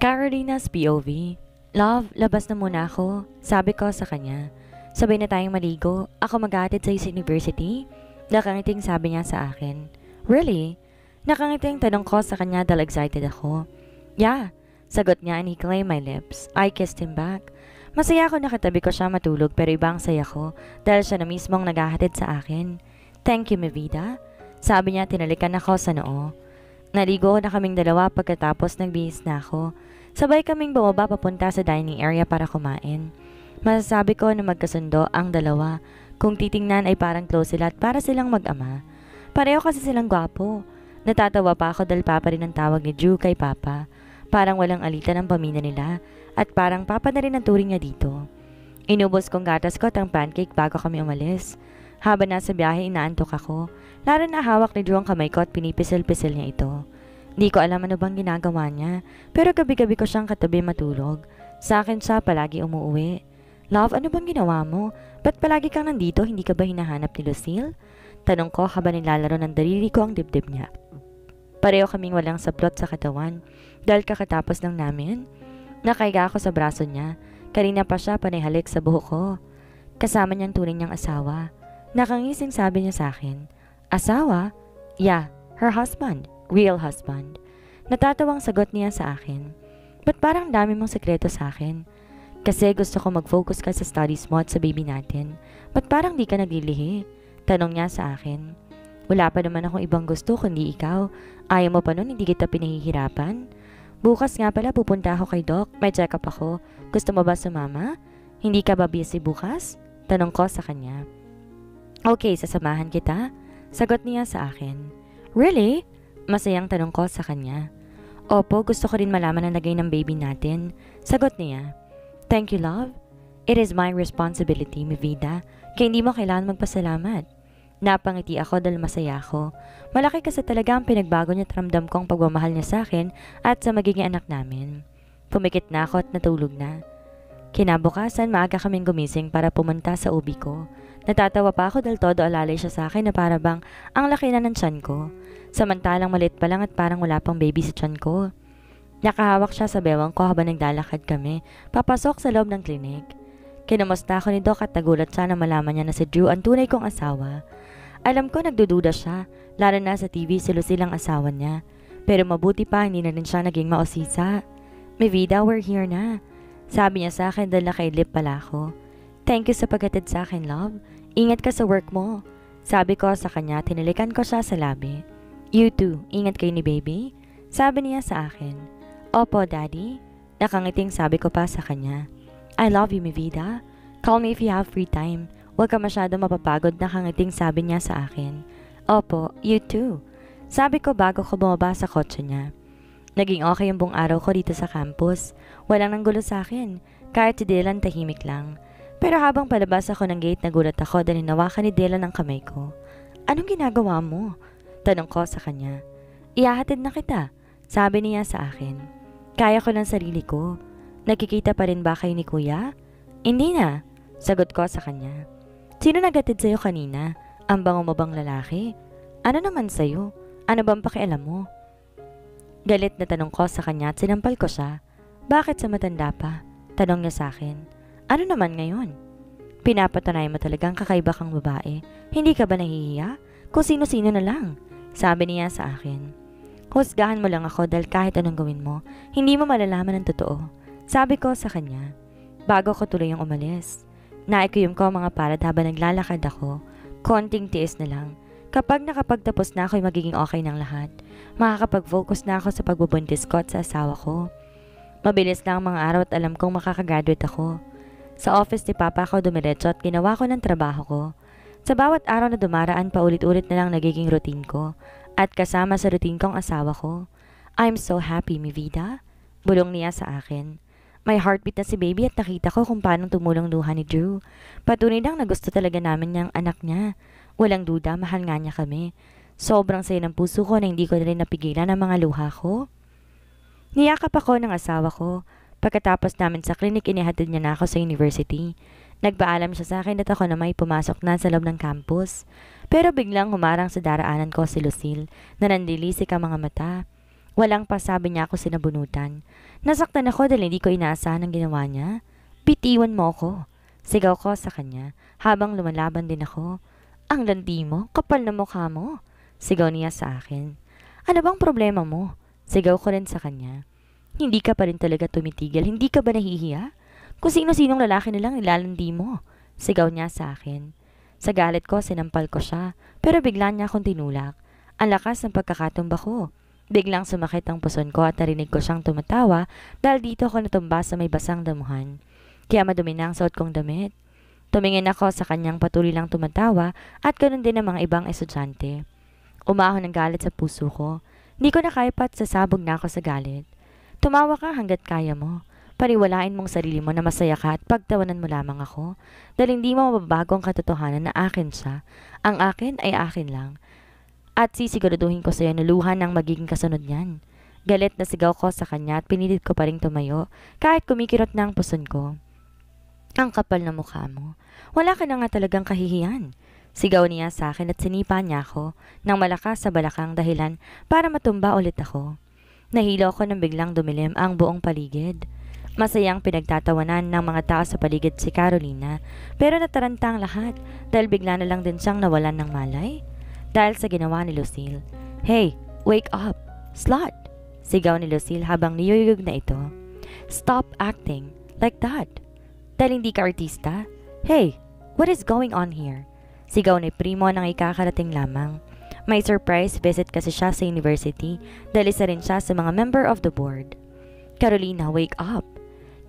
Carolina's POV. Love, labas na muna ako. Sabi ko sa kanya. Sabay na tayong maligo. Ako mag-aatid sa university. Nakangiting sabi niya sa akin. Really? Nakangiting tanong ko sa kanya dahil excited ako. Yeah. Sagot niya and he claimed my lips. I kissed him back. Masaya ako nakatabi ko siya matulog pero ibang saya ko dahil siya na mismong naghahatid sa akin. Thank you, mi vida. Sabi niya tinalikan ako sa noo. Naligo na kaming dalawa pagkatapos nagbihis na ako. Sabay kaming bumaba papunta sa dining area para kumain. Masasabi ko na magkasundo ang dalawa. Kung titingnan ay parang close sila at para silang mag-ama. Pareho kasi silang gwapo. Natatawa pa ako dahil papa rin ang tawag ni Drew kay papa. Parang walang alitan ang pamilya nila at parang papa na rin ang turing niya dito. Inubos kong gatas ko at ang pancake bago kami umalis. Habang nasa biyahe inaantok ako. Lalo na hawak ni Drew ang kamay ko at pinipisil-pisil niya ito. Di ko alam ano bang ginagawa niya, pero gabi-gabi ko siyang katabi matulog. Sa akin siya palagi umuuwi. Love, ano bang ginawa mo? Ba't palagi kang nandito? Hindi ka ba hinahanap ni Lucille? Tanong ko habang nilalaro ng daliri ko ang dibdib niya. Pareho kaming walang saplot sa katawan. Dahil kakatapos lang namin, nakaiga ako sa braso niya. Kanina pa siya panihalik sa buhok ko. Kasama niyang tunay niyang asawa. Nakangising sabi niya sa akin. Asawa? Yeah, her husband. Real husband. Natatawang sagot niya sa akin. Ba't parang dami mong sekreto sa akin? Kasi gusto ko mag-focus ka sa studies mo at sa baby natin. Ba't parang di ka naglilihi? Tanong niya sa akin. Wala pa naman akong ibang gusto kundi ikaw. Ayaw mo pa nun, hindi kita pinahihirapan? Bukas nga pala pupunta ako kay Doc. May check-up ako. Gusto mo ba sumama? Hindi ka ba busy bukas? Tanong ko sa kanya. Okay, sasamahan kita? Sagot niya sa akin. Really? Masayang tanong ko sa kanya. Opo, gusto ko rin malaman ang lagay ng baby natin. Sagot niya. Thank you, love. It is my responsibility, mi vida. Kaya hindi mo kailangan magpasalamat. Napangiti ako dahil masaya ako. Malaki kasi talaga ang pinagbago niya at ramdam kong pagmamahal niya sa akin at sa magiging anak namin. Pumikit na ako at natulog na. Kinabukasan, maaga kaming gumising para pumunta sa ubi ko. Natatawa pa ako dahil todo alalay siya sa akin na para bang ang laki na ng tiyan ko. Samantalang maliit pa lang at parang wala pang baby sa tiyan ko. Nakahawak siya sa bewang ko habang naglalakad kami, papasok sa loob ng klinik. Kinamusta ako ni Doc at nagulat siya na malaman niya na si Drew ang tunay kong asawa. Alam ko nagdududa siya, lalo na sa TV si Lucille ang asawa niya. Pero mabuti pa hindi na rin siya naging maosisa. Mi vida, we're here na. Sabi niya sa akin dahil nakaidlip pala ako. Thank you sa paghatid sa akin, love. Ingat ka sa work mo. Sabi ko sa kanya, tinalikan ko siya sa labi. You too, ingat kayo ni baby. Sabi niya sa akin. Opo, daddy. Nakangiting sabi ko pa sa kanya. I love you, mi vida. Call me if you have free time. Huwag ka masyado mapapagod, nakangiting sabi niya sa akin. Opo, you too. Sabi ko bago ko bumaba sa kotse niya. Naging okay yung buong araw ko dito sa campus. Walang nanggulo sa akin, kahit si Dylan tahimik lang. Pero habang palabas ako ng gate, nagulat ako dahil hinawakan ni Dylan ang kamay ko. Anong ginagawa mo? Tanong ko sa kanya. Ihahatid na kita, sabi niya sa akin. Kaya ko ng sarili ko. Nakikita pa rin ba kayo ni kuya? Hindi na, sagot ko sa kanya. Sino nagatid sa'yo kanina? Ang bango mo bang lalaki? Ano naman sa'yo? Ano bang pakialam mo? Galit na tanong ko sa kanya at sinampal ko siya. Bakit sa matanda pa? Tanong niya sa akin. Ano naman ngayon? Pinapatunay mo talagang kakaiba kang babae. Hindi ka ba nahihiya? Kung sino-sino na lang. Sabi niya sa akin. Husgahan mo lang ako dahil kahit anong gawin mo, hindi mo malalaman ang totoo. Sabi ko sa kanya. Bago ko tuloy yung umalis. Naikuyom ko mga palad habang naglalakad ako. Konting tiis na lang. Kapag nakapagtapos na ako ay magiging okay ng lahat. Makakapag-focus na ako sa pagbubuntis ko at sa asawa ko. Mabilis lang ang mga araw at alam kong makakagraduate ako. Sa office ni Papa ako dumiretso at ginawa ko ng trabaho ko. Sa bawat araw na dumaraan, paulit-ulit na lang nagiging routine ko. At kasama sa routine kong asawa ko. I'm so happy, mi vida. Bulong niya sa akin. May heartbeat na si baby at nakita ko kung paano tumulong luha ni Drew. Patunay lang na gusto talaga namin niyang anak niya. Walang duda, mahal nga niya kami. Sobrang saya ng puso ko na hindi ko na rin napigilan ang mga luha ko. Niyakap ako ng asawa ko. Pagkatapos namin sa klinik, inihatid niya na ako sa university. Nagpaalam siya sa akin at ako na may pumasok na sa loob ng campus. Pero biglang humarang sa daraanan ko si Lucille na nandilisik ang mga mata. Walang pasabi niya ako sinabunutan. Nasaktan ako dahil hindi ko inaasahan ang ginawa niya. Bitiwan mo ako. Sigaw ko sa kanya habang lumalaban din ako. Ang landi mo, kapal na mukha mo. Sigaw niya sa akin. Ano bang problema mo? Sigaw ko rin sa kanya. Hindi ka pa rin talaga tumitigil, hindi ka ba nahihiya? Kung sino-sinong lalaki nilang nilalandi mo. Sigaw niya sa akin. Sa galit ko, sinampal ko siya, pero bigla niya akong tinulak. Ang lakas ng pagkakatumba ko. Biglang sumakit ang puson ko at narinig ko siyang tumatawa dahil dito ako natumba sa may basang damuhan. Kaya madumi na ang suot kong damit. Tumingin ako sa kanyang patuloy lang tumatawa at ganoon din ang mga ibang estudyante. Umahon ng galit sa puso ko. Hindi ko na kaya pat sasabog na ako sa galit. Tumawa ka hanggat kaya mo. Pariwalain mong sarili mo na masaya ka at pagtawanan mo lamang ako dahil hindi mo mababago ang katotohanan na akin siya. Ang akin ay akin lang. At sisiguraduhin ko sa'yo na luha ng magiging kasunod niyan. Galit na sigaw ko sa kanya at pinilit ko pa rin tumayo kahit kumikirot na ang puson ko. Ang kapal na mukha mo. Wala ka na nga talagang kahihiyan. Sigaw niya sa akin at sinipa niya ako ng malakas sa balakang dahilan para matumba ulit ako. Nahilo ko nang biglang dumilim ang buong paligid. Masayang pinagtatawanan ng mga tao sa paligid si Carolina pero nataranta ang lahat dahil bigla na lang din siyang nawalan ng malay. Dahil sa ginawa ni Lucille. Hey, wake up! Slut! Sigaw ni Lucille habang niyuyug na ito. Stop acting like that. Dahil hindi ka artista? Hey, what is going on here? Sigaw ni Primo nang ikakarating lamang. May surprise visit kasi siya sa university dahil isa rin siya sa mga member of the board. Carolina, wake up!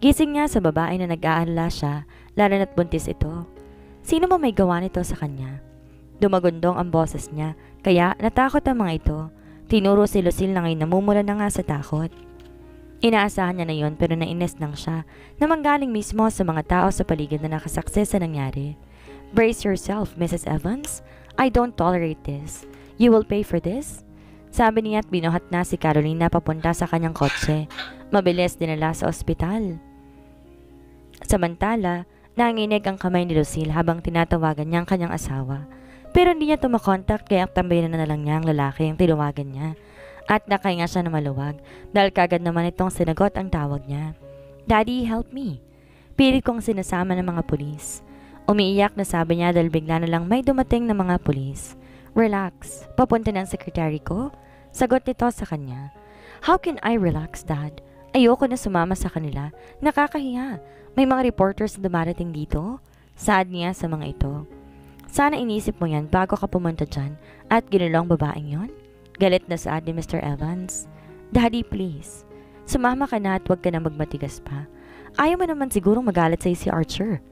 Gising niya sa babae na nag-aalala siya, lalo na't buntis ito. Sino ba may gawa nito sa kanya? Dumagundong ang boses niya, kaya natakot ang mga ito. Tinuro si Lucille na ngayon namumula na nga sa takot. Inaasahan niya na yon pero nainis lang siya na manggaling mismo sa mga tao sa paligid na nakasaksi sa nangyari. Brace yourself, Mrs. Evans. I don't tolerate this. You will pay for this? Sabi niya at binuhat na si Carolina papunta sa kanyang kotse. Mabilis dinala sa ospital. Samantala, nanginig ang kamay ni Lucille habang tinatawagan niya ang kanyang asawa. Pero hindi niya tumakontak kaya tambayan na lang niya ang lalaki ang tinawagan niya. At nakahinga siya na maluwag dahil kagad naman itong sinagot ang tawag niya. Daddy, help me. Pilit kong sinasama ng mga pulis. Umiiyak na sabi niya dahil bigla na lang may dumating na mga pulis. Relax, papunta ng sekretary ko. Sagot nito sa kanya. How can I relax, Dad? Ayoko na sumama sa kanila. Nakakahiya. May mga reporters na dumarating dito. Saad niya sa mga ito. Sana inisip mo yan bago ka pumunta dyan at ginulong babaeng yon. Galit na saad ni Mr. Evans. Daddy, please. Sumama ka na at huwag ka na magmatigas pa. Ayaw mo naman sigurong magalit sa'yo si Archer.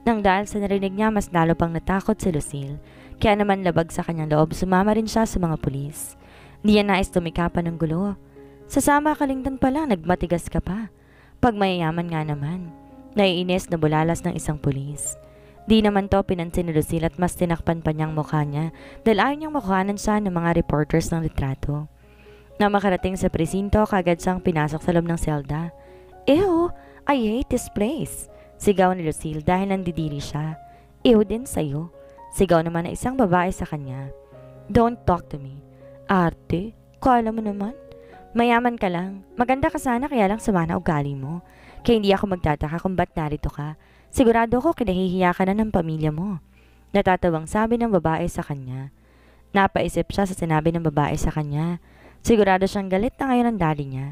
Nang dahil sa narinig niya, mas lalo pang natakot si Lucille. Kaya naman labag sa kanyang loob, sumama rin siya sa mga pulis. Di niya nais tumikapan ng gulo. Sasama ka lang pa lang, nagmatigas ka pa. Pag mayayaman nga naman. Naiinis na bulalas ng isang pulis. Di naman to pinansin ni Lucille at mas tinakpan pa niyang mukha niya dahil ayaw niyang mukhanan siya ng mga reporters ng litrato. Na makarating sa presinto, kagad siyang pinasok sa loob ng selda. Ew, I hate this place. Sigaw ni Lucille dahil nandidiri siya. Ew din sa'yo. Sigaw naman na isang babae sa kanya. Don't talk to me. Arte, kala mo naman. Mayaman ka lang. Maganda ka sana kaya lang sama na ugali mo. Kaya hindi ako magtataka kung ba't narito ka. Sigurado ko kinahihiya ka na ng pamilya mo. Natatawang sabi ng babae sa kanya. Napaisip siya sa sinabi ng babae sa kanya. Sigurado siyang galit na ngayon ang daddy niya.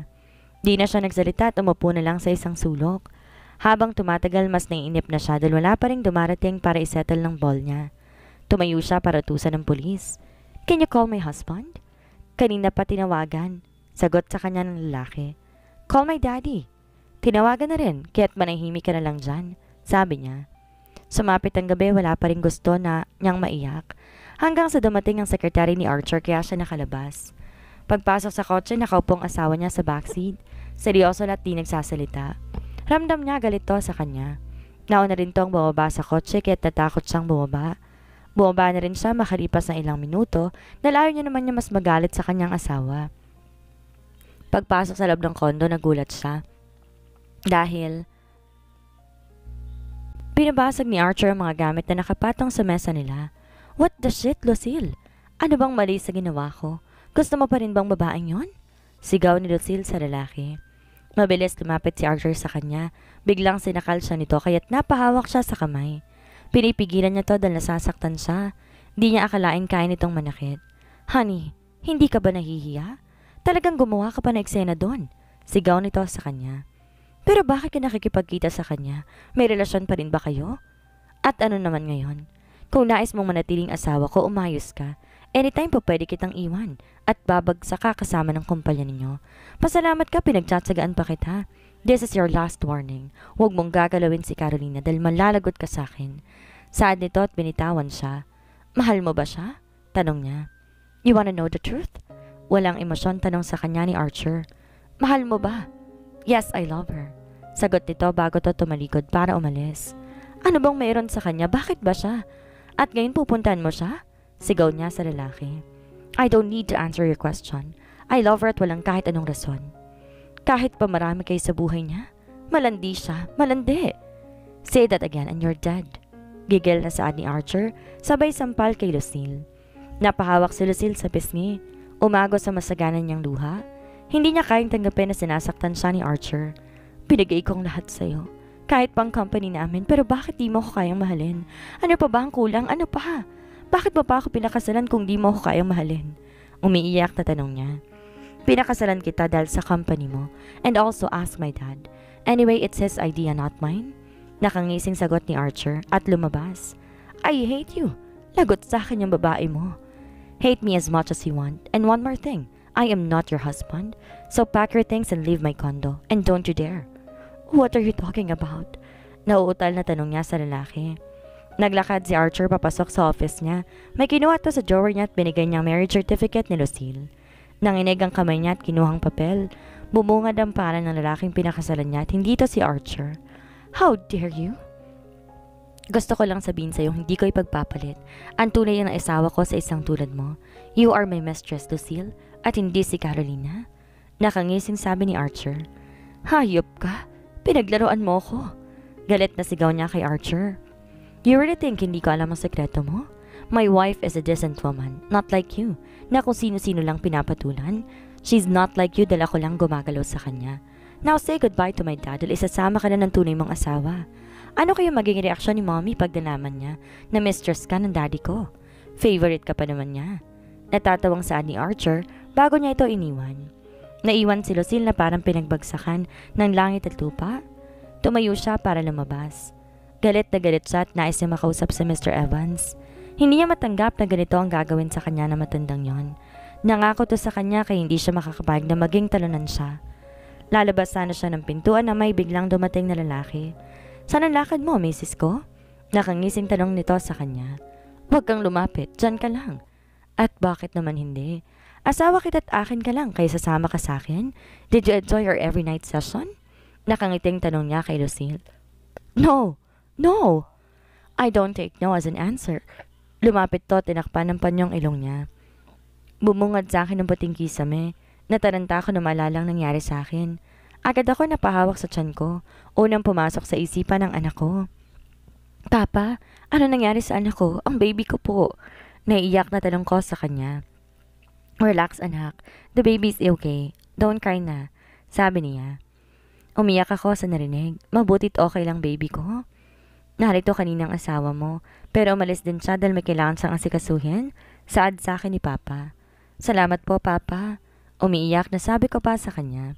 Di na siya nagsalita at umupo na lang sa isang sulok. Habang tumatagal mas naiinip na siya dahil wala pa rin dumarating para isettle ng ball niya. Tumayo siya para utusan ng pulis. Can you call my husband? Kanina pa tinawagan. Sagot sa kanya ng lalaki. Call my daddy. Tinawagan na rin, kaya't manahimik ka na lang dyan. Sabi niya. Sumapit ang gabi, wala pa rin gusto na niyang maiyak. Hanggang sa dumating ang sekretary ni Archer kaya siya nakalabas. Pagpasok sa kotse, nakaupo ang asawa niya sa backseat. Seryoso at di nagsasalita. Ramdam niya galit to sa kanya. Nauna rin tong bumaba sa kotse kaya't natakot siyang bumaba. Bumaba na rin siya makalipas ng ilang minuto dahil ayaw niya naman niya mas magalit sa kanyang asawa. Pagpasok sa loob ng kondo, nagulat siya. Dahil binabasag ni Archer ang mga gamit na nakapatong sa mesa nila. What the shit, Lucille? Ano bang mali sa ginawa ko? Gusto mo pa rin bang babaeng yon? Sigaw ni Lucille sa lalaki. Mabilis lumapit si Archer sa kanya. Biglang sinakal siya nito kaya't napahawak siya sa kamay. Pinipigilan niya to dahil nasasaktan siya. Di niya akalain kaya nitong manakit. Honey, hindi ka ba nahihiya? Talagang gumawa ka pa na eksena doon. Sigaw nito sa kanya. Pero bakit ka nakikipagkita sa kanya? May relasyon pa rin ba kayo? At ano naman ngayon? Kung nais mong manatiling asawa ko, umayos ka. Anytime po pwede kitang iwan at babagsak ka kasama ng kumpanya ninyo. Pasalamat ka, pinagtsatsagaan pa kita. This is your last warning. Huwag mong gagalawin si Carolina dahil malalagot ka sa akin. Saad nito at binitawan siya. Mahal mo ba siya? Tanong niya. You wanna know the truth? Walang emosyon tanong sa kanya ni Archer. Mahal mo ba? Yes, I love her. Sagot nito bago to tumalikod para umalis. Ano bang mayroon sa kanya? Bakit ba siya? At ngayon pupuntahan mo siya? Sigaw niya sa lalaki. I don't need to answer your question. I love her at walang kahit anong rason. Kahit pa marami kayo sa buhay niya? Malandi siya. Malandi. Say that again and you're dead. Gigil na saad ni Archer, sabay sampal kay Lucille. Napahawak si Lucille sa pisngi. Umago sa masaganan niyang luha. Hindi niya kayang tanggapin na sinasaktan siya ni Archer. Pinigay kong lahat sa'yo. Kahit pang company namin, pero bakit di mo ko kayang mahalin? Ano pa ba ang kulang? Ano pa? Bakit mo pa ako pinakasalan kung di mo ko kayang mahalin? Umiiyak na tanong niya. Pinakasalan kita dahil sa company mo. And also ask my dad. Anyway, it's his idea, not mine. Nakangising sagot ni Archer at lumabas. I hate you. Lagot sa akin yung babae mo. Hate me as much as you want. And one more thing. I am not your husband. So pack your things and leave my condo. And don't you dare. What are you talking about? Nauutal na tanong niya sa lalaki. Naglakad si Archer papasok sa office niya. May kinuha to sa drawer niya at binigay niyang marriage certificate ni Lucille. Nanginig ang kamay niya at kinuhang papel. Bumungad ang pangalan ng lalaking pinakasalan niya at hindi to si Archer. How dare you? Gusto ko lang sabihin sa'yo, hindi ko ipagpapalit. Ang tunay na asawa ko sa isang tulad mo. You are my mistress, Lucille, at hindi si Carolina. Nakangising sabi ni Archer. Hayop ka? Pinaglaruan mo ko. Galit na sigaw niya kay Archer. You really think hindi ko alam ang sekreto mo? My wife is a decent woman, not like you, na kung sino-sino lang pinapatulan. She's not like you dahil ako lang gumagalaw sa kanya. Now say goodbye to my dad dahil isasama ka na ng tunay mong asawa. Ano kayo magiging reaksyon ni mommy pag nalaman niya na mistress ka ng daddy ko? Favorite ka pa naman niya. Natatawang saad ni Archer bago niya ito iniwan. Naiwan si Lucille na parang pinagbagsakan ng langit at lupa. Tumayo siya para lumabas. Galit na galit siya at nais niya makausap si Mr. Evans. Hindi niya matanggap na ganito ang gagawin sa kanya na matandang yon. Nangako to sa kanya kaya hindi siya makakapayag na maging talunan siya. Lalabas sana siya ng pintuan na may biglang dumating na lalaki. Saan ang lakad mo, misis ko? Nakangising tanong nito sa kanya. Huwag kang lumapit, dyan ka lang. At bakit naman hindi? Asawa kita at akin ka lang kaya sasama ka sa akin? Did you enjoy your every night session? Nakangiting tanong niya kay Lucille. No! No! I don't take no as an answer. Lumapit to, tinakpan ng panyong ilong niya. Bumungad sa akin ng puting kisame. Nataranta ako na maalalang nangyari sa akin. Agad ako napahawak sa tiyan ko. Unang pumasok sa isipan ng anak ko. Papa, ano nangyari sa anak ko? Ang baby ko po. Naiiyak na tanong ko sa kanya. Relax anak, the baby's okay. Don't cry na, sabi niya. Umiyak ako sa narinig. Mabutit okay lang baby ko. Narito kaninang asawa mo, pero umalis din siya dahil may kailangan siyang asikasuhin. Saad sa akin ni Papa. Salamat po Papa. Umiiyak na sabi ko pa sa kanya.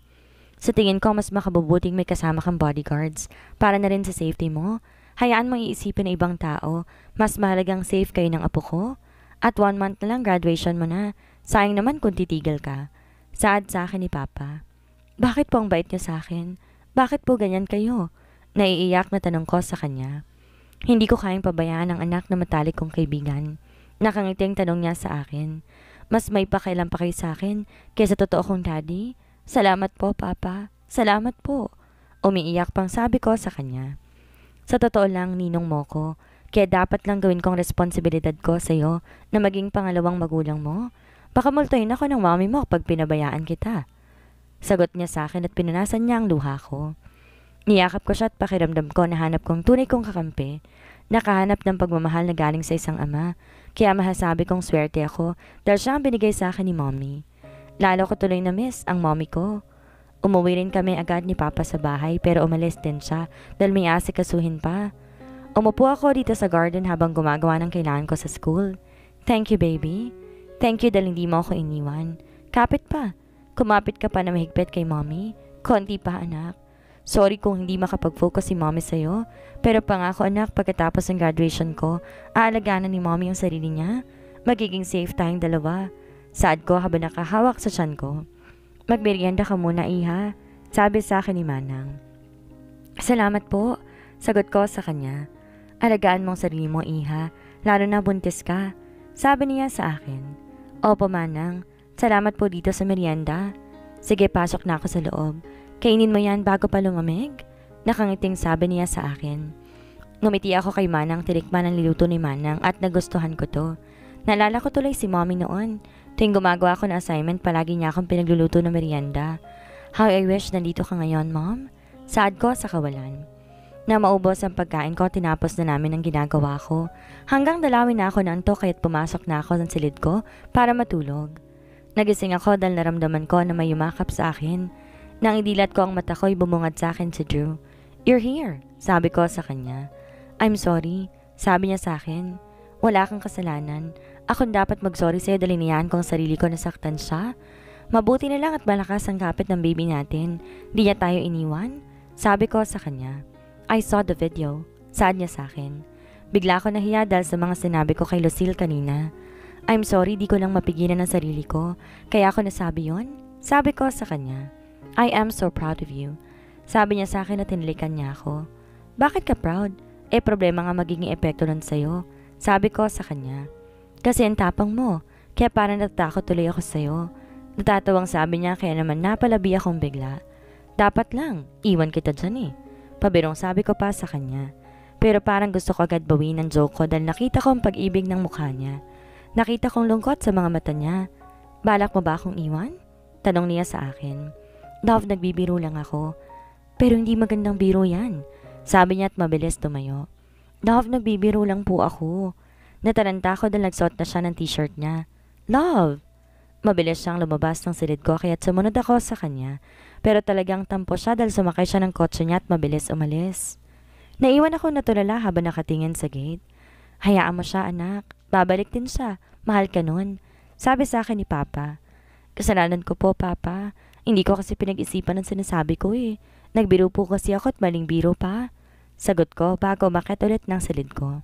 Sa tingin ko mas makabubuting may kasama kang bodyguards para na rin sa safety mo. Hayaan mong iisipin ng ibang tao. Mas mahalagang safe kayo ng apo ko. At 1 month na lang graduation mo na. Sayang naman kung titigil ka. Saad sa akin ni Papa. Bakit po ang bait niyo sa akin? Bakit po ganyan kayo? Naiiyak na tanong ko sa kanya. Hindi ko kayang pabayaan ang anak na matalik kong kaibigan. Nakangiting tanong niya sa akin. Mas may pakailan pa kayo sa akin kaysa totoo kong daddy? Salamat po, Papa. Salamat po. Umiiyak pang sabi ko sa kanya. Sa totoo lang, ninong mo ko. Kaya dapat lang gawin kong responsibilidad ko sa iyo na maging pangalawang magulang mo. Baka multuhin ako ng mami mo kapag pinabayaan kita. Sagot niya sa akin at pinunasan niya ang luha ko. Niyakap ko siya at pakiramdam ko na hanap kong tunay kong kakampi. Nakahanap ng pagmamahal na galing sa isang ama. Kaya masasabi kong swerte ako dahil siya ang binigay sa akin ni mommy. Lalo ko tuloy na miss ang mommy ko. Umuwi rin kami agad ni Papa sa bahay pero umalis din siya dahil may asikasuhin pa. Umupo ako dito sa garden habang gumagawa ng kailangan ko sa school. Thank you, baby. Thank you dahil hindi mo ako iniwan. Kapit pa. Kumapit ka pa na mahigpit kay mommy. Konti pa, anak. Sorry kung hindi makapag-focus si mommy sa'yo. Pero pangako, anak, pagkatapos ng graduation ko, aalagaan ni mommy yung sarili niya. Magiging safe tayong dalawa. Saad ko habang nakahawak sa tiyan ko. Magmerienda ka muna, iha. Sabi sa akin ni Manang. Salamat po. Sagot ko sa kanya. Alagaan mong sarili mo, iha. Lalo na buntis ka. Sabi niya sa akin. Opo, Manang. Salamat po dito sa merienda. Sige, pasok na ako sa loob. Kainin mo yan bago pa lumamig? Nakangiting sabi niya sa akin. Ngumiti ako kay Manang, tinikman ang niluto ni Manang at nagustuhan ko to. Naalala ko tuloy si mommy noon. Tuwing gumagawa ako ng assignment, palagi niya akong pinagluluto ng merienda. How I wish nandito ka ngayon, Mom. Saad ko sa kawalan. Na maubos ang pagkain ko, tinapos na namin ang ginagawa ko. Hanggang dalawin na ako ng antok kaya't pumasok na ako ng silid ko para matulog. Nagising ako dahil naramdaman ko na may yumakap sa akin. Nang idilat ko ang mata ko'y bumungad sa akin si Drew. You're here, sabi ko sa kanya. I'm sorry, sabi niya sa akin. Wala kang kasalanan. Akong dapat mag-sorry sa'yo dahil iniyaan ko ang sarili ko nasaktan siya. Mabuti na lang at malakas ang kapit ng baby natin. Di niya tayo iniwan. Sabi ko sa kanya. I saw the video. Saad niya sa akin. Bigla ako nahiya dahil sa mga sinabi ko kay Lucille kanina. I'm sorry, di ko lang mapigilan ang sarili ko. Kaya ako nasabi yon. Sabi ko sa kanya. I am so proud of you. Sabi niya sa akin at tinilikan niya ako. Bakit ka proud? Problema nga magiging epekto nun sa'yo. Sabi ko sa kanya. Kasi ang tapang mo, kaya parang natatakot tuloy ako sa'yo. Natatawang sabi niya kaya naman napalabi akong bigla. Dapat lang, iwan kita dyan eh. Pabirong sabi ko pa sa kanya. Pero parang gusto ko agad bawin ang joke ko dahil nakita ko ang pag-ibig ng mukha niya. Nakita kong lungkot sa mga mata niya. Balak mo ba akong iwan? Tanong niya sa akin. Love, nagbibiro lang ako. Pero hindi magandang biro yan. Sabi niya at mabilis tumayo. Love, nagbibiro lang po ako. Nataranta ko dahil nagsuot na siya ng t-shirt niya. Love! Mabilis siyang lumabas ng silid ko kaya't sumunod ako sa kanya. Pero talagang tampo siya dahil sumakay siya ng kotse niya at mabilis umalis. Naiwan ako natulala habang nakatingin sa gate. Hayaan mo siya, anak. Babalik din siya. Mahal ka nun. Sabi sa akin ni Papa. Kasalanan ko po, Papa. Hindi ko kasi pinag-isipan ang sinasabi ko eh. Nagbiro po kasi ako at maling biro pa. Sagot ko bago umakyat ulit ng silid ko.